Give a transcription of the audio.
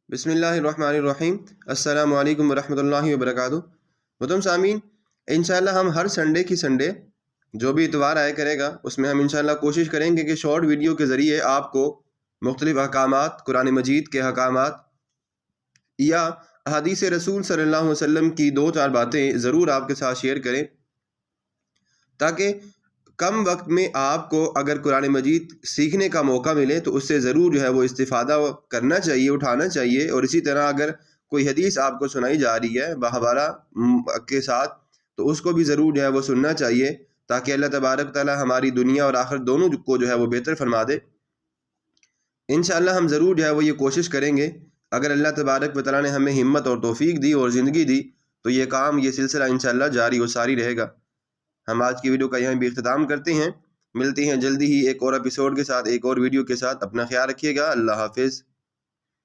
بسم اللہ الرحمن الرحیم۔ السلام علیکم ورحمۃ اللہ وبرکاتہ۔ محترم سامعین، انشاءاللہ ہم ہر سنڈے کی سنڈے جو بھی اتوار آیا کرے گا اس میں ہم انشاءاللہ کوشش کریں گے کہ شارٹ ویڈیو کے ذریعے آپ کو مختلف احکامات، قرآن مجید کے احکامات یا احادیث رسول صلی اللہ علیہ وسلم کی دو چار باتیں ضرور آپ کے ساتھ شیئر کریں، تاکہ کم وقت میں آپ کو اگر قرآن مجید سیکھنے کا موقع ملے تو اس سے ضرور وہ استفادہ کرنا چاہیے، اٹھانا چاہیے۔ اور اسی طرح اگر کوئی حدیث آپ کو سنائی جا رہی ہے بحوالہ کے ساتھ تو اس کو بھی ضرور وہ سننا چاہیے، تاکہ اللہ تبارک تعالی ہماری دنیا اور آخرت دونوں کو وہ بہتر فرما دے۔ انشاءاللہ ہم ضرور وہ یہ کوشش کریں گے، اگر اللہ تبارک و تعالی نے ہمیں ہمت اور توفیق دی اور زندگی دی تو یہ کام، یہ سلسلہ انشاءاللہ جاری و ساری رہے گا۔ ہم آج کی ویڈیو کا یہیں بھی اختتام کرتے ہیں، ملتے ہیں جلدی ہی ایک اور ایپیسوڈ کے ساتھ، ایک اور ویڈیو کے ساتھ۔ اپنا خیال رکھیے گا، اللہ حافظ۔